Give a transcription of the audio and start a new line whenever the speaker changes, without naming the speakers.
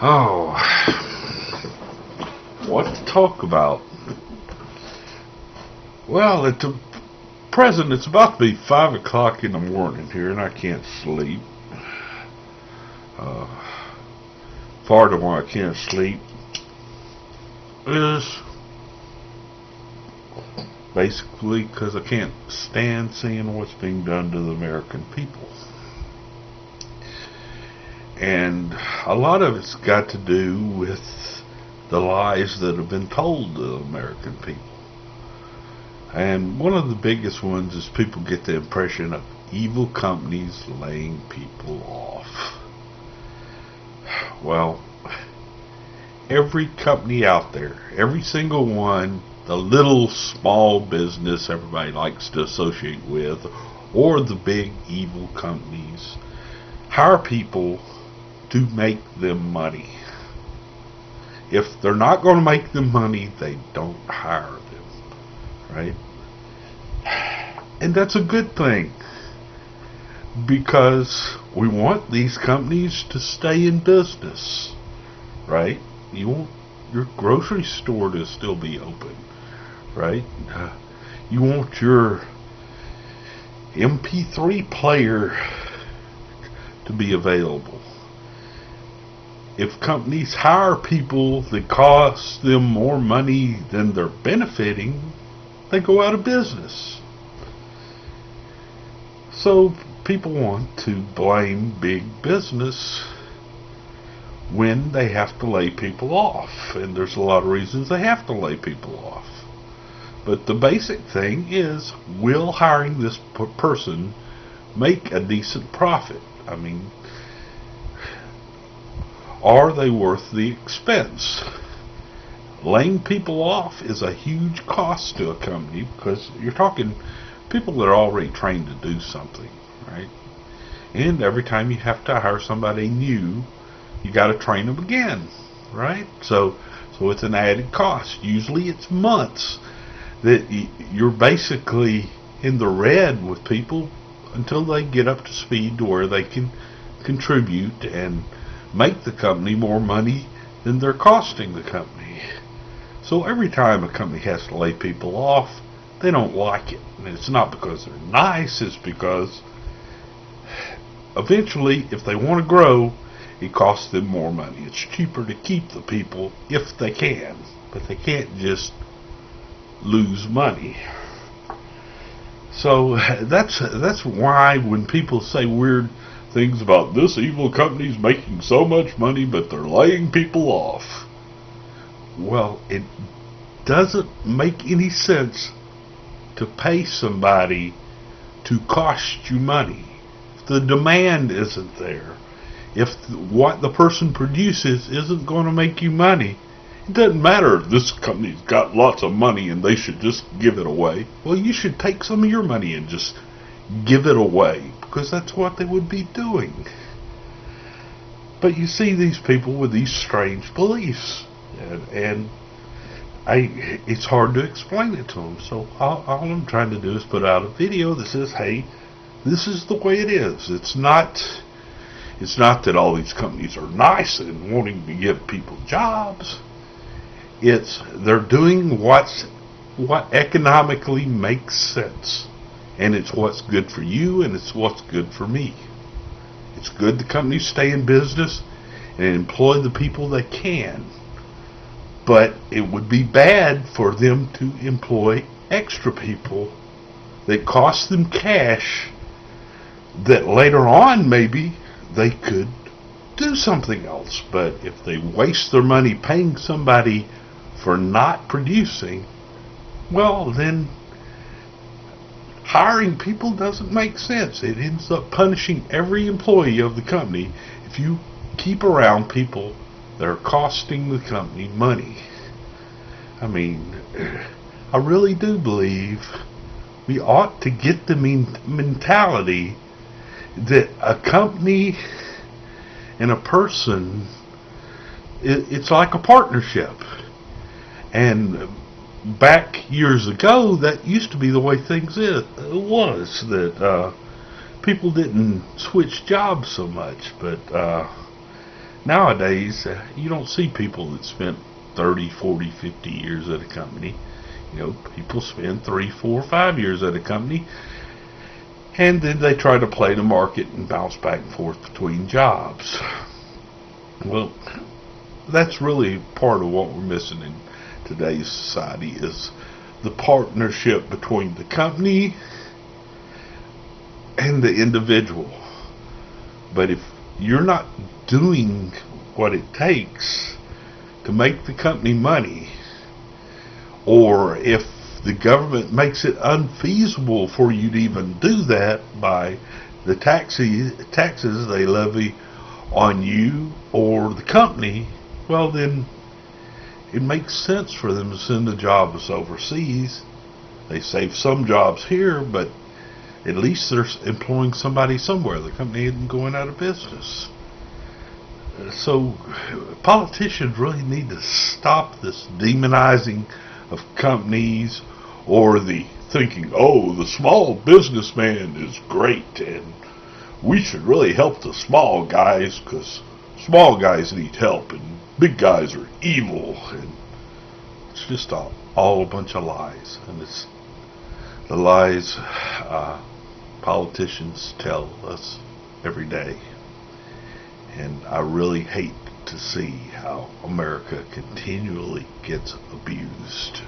Oh, what to talk about? Well, at the present, it's about to be 5 o'clock in the morning here, and I can't sleep. Uh, Part of why I can't sleep is basically because I can't stand seeing what's being done to the American people. And a lot of it's got to do with the lies that have been told to the American people. And one of the biggest ones is people get the impression of evil companies laying people off. Well, every company out there, every single one, the little small business everybody likes to associate with, or the big evil companies, hire people to make them money. If they're not going to make them money, they don't hire them, right? And that's a good thing, because we want these companies to stay in business, right? You want your grocery store to still be open, right? You want your MP3 player to be available. If companies hire people that cost them more money than they're benefiting, they go out of business. So people want to blame big business when they have to lay people off. And there's a lot of reasons they have to lay people off. But the basic thing is, will hiring this person make a decent profit? I mean, are they worth the expense? Laying people off is a huge cost to a company, because you're talking people that are already trained to do something, right? And every time you have to hire somebody new, you got to train them again, right? So it's an added cost. Usually it's months that you're basically in the red with people until they get up to speed to where they can contribute and make the company more money than they're costing the company. So every time a company has to lay people off, they don't like it. And it's not because they're nice, it's because eventually, if they want to grow, it costs them more money. It's cheaper to keep the people if they can, but they can't just lose money. So that's why when people say weird things about this evil company's making so much money but they're laying people off, well, it doesn't make any sense to pay somebody to cost you money. If the demand isn't there, if what the person produces isn't going to make you money, it doesn't matter if this company's got lots of money and they should just give it away. Well, you should take some of your money and just give it away, because that's what they would be doing. But you see these people with these strange beliefs, and it's hard to explain it to them. So all I'm trying to do is put out a video that says, hey, this is the way it is. It's not that all these companies are nice and wanting to give people jobs. They're doing what economically makes sense. And it's what's good for you, and it's what's good for me. It's good the companies stay in business and employ the people they can. But it would be bad for them to employ extra people that cost them cash that later on maybe they could do something else. But if they waste their money paying somebody for not producing, well, then hiring people doesn't make sense. It ends up punishing every employee of the company if you keep around people that are costing the company money. I mean, I really do believe we ought to get the mentality that a company and a person, it's like a partnership. And back years ago, that used to be the way things was, that people didn't switch jobs so much. But Nowadays, you don't see people that spent 30, 40, 50 years at a company. People spend 3, 4, 5 years at a company, and then they try to play the market and bounce back and forth between jobs. Well, that's really part of what we're missing in today's society, is the partnership between the company and the individual. But if you're not doing what it takes to make the company money, or if the government makes it unfeasible for you to even do that by the taxes they levy on you or the company, well, then it makes sense for them to send the jobs overseas. They save some jobs here, but at least they're employing somebody somewhere. The company isn't going out of business. So politicians really need to stop this demonizing of companies, or the thinking, oh, the small businessman is great and we should really help the small guys because small guys need help and big guys are evil. And it's just all a bunch of lies. And it's the lies politicians tell us every day. And I really hate to see how America continually gets abused.